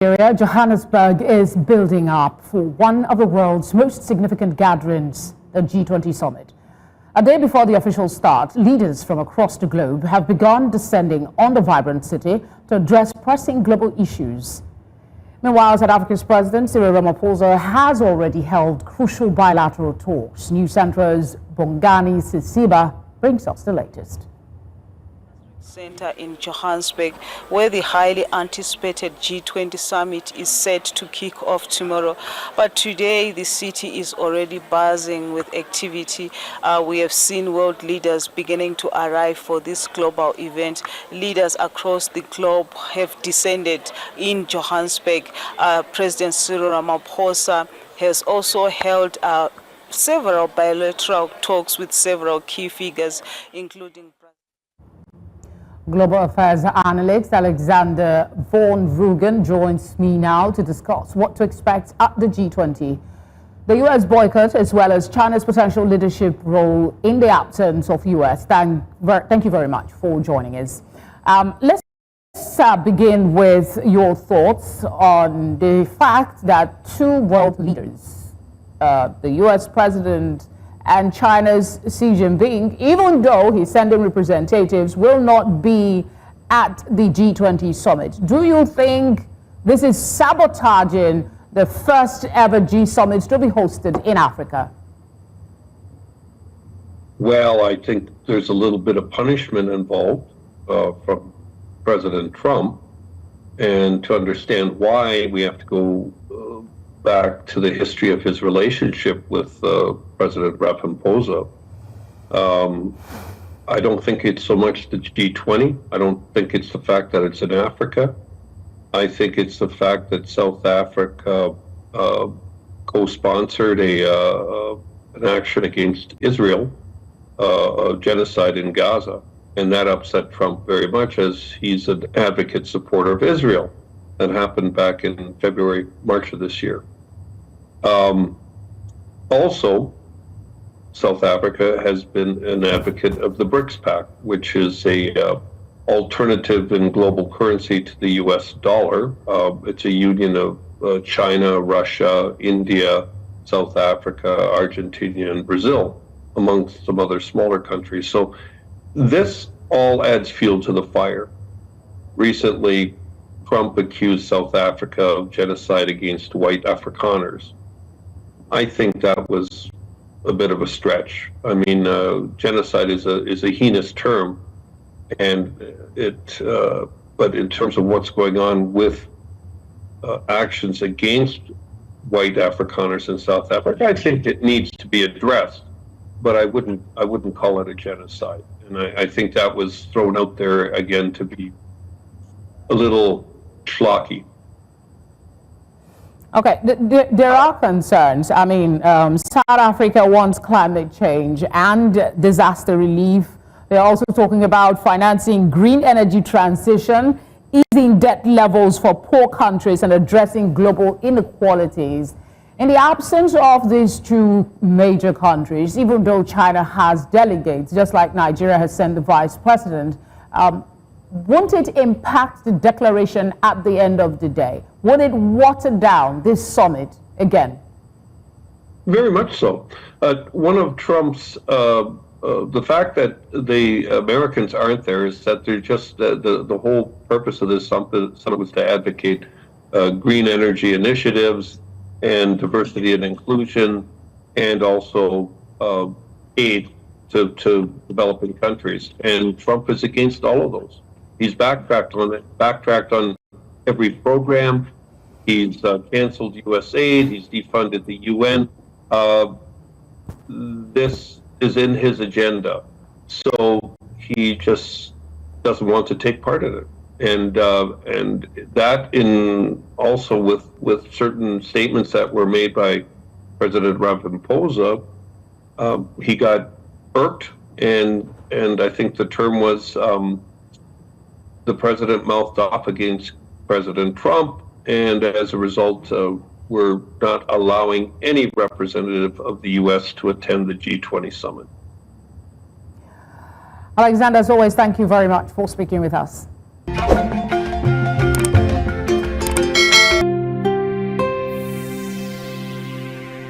Nigeria, Johannesburg is building up for one of the world's most significant gatherings, the G20 Summit. A day before the official start, leaders from across the globe have begun descending on the vibrant city to address pressing global issues. Meanwhile, South Africa's President Cyril Ramaphosa has already held crucial bilateral talks. News Centre's Bongani Siziba brings us the latest. Center in Johannesburg, where the highly anticipated G20 Summit is set to kick off tomorrow. But today the city is already buzzing with activity. We have seen world leaders beginning to arrive for this global event. Leaders across the globe have descended in Johannesburg. President Cyril Ramaphosa has also held several bilateral talks with several key figures, including Global Affairs Analyst Alexander von Rugen joins me now to discuss what to expect at the G20. The U.S. boycott, as well as China's potential leadership role in the absence of U.S. Thank you very much for joining us. Let's begin with your thoughts on the fact that two world leaders, the U.S. President and China's Xi Jinping, even though he's sending representatives, will not be at the G20 summit. Do you think this is sabotaging the first ever G summit to be hosted in Africa? Well, I think there's a little bit of punishment involved from President Trump, and to understand why, we have to go back to the history of his relationship with President Ramaphosa. I don't think it's so much the G20. I don't think it's the fact that it's in Africa. I think it's the fact that South Africa co-sponsored an action against Israel, a genocide in Gaza, and that upset Trump very much, as he's an advocate supporter of Israel. That happened back in March of this year. Also, South Africa has been an advocate of the BRICS Pact, which is a alternative in global currency to the U.S. dollar. It's a union of China, Russia, India, South Africa, Argentina, and Brazil, amongst some other smaller countries. So this all adds fuel to the fire. Recently, Trump accused South Africa of genocide against white Afrikaners. I think that was a bit of a stretch. I mean, genocide is a heinous term, and but in terms of what's going on with actions against white Afrikaners in South Africa, I think it needs to be addressed, but I wouldn't call it a genocide. And I think that was thrown out there again to be a little schlocky. Okay, there are concerns. I mean, South Africa wants climate change and disaster relief. They're also talking about financing green energy transition, easing debt levels for poor countries, and addressing global inequalities. In the absence of these two major countries, even though China has delegates, just like Nigeria has sent the vice president, won't it impact the declaration at the end of the day? Would it water down this summit again? Very much so. One of Trump's, the fact that the Americans aren't there is that they're just, the whole purpose of this summit was to advocate green energy initiatives and diversity and inclusion, and also aid to developing countries. And Trump is against all of those. He's backtracked on every program. He's canceled U.S. aid. He's defunded the UN. This is in his agenda, so he just doesn't want to take part in it. And that, in also with certain statements that were made by President Ramaphosa, he got irked, and I think the term was the president mouthed off against President Trump, and as a result, we're not allowing any representative of the U.S. to attend the G20 summit. Alexander, as always, thank you very much for speaking with us.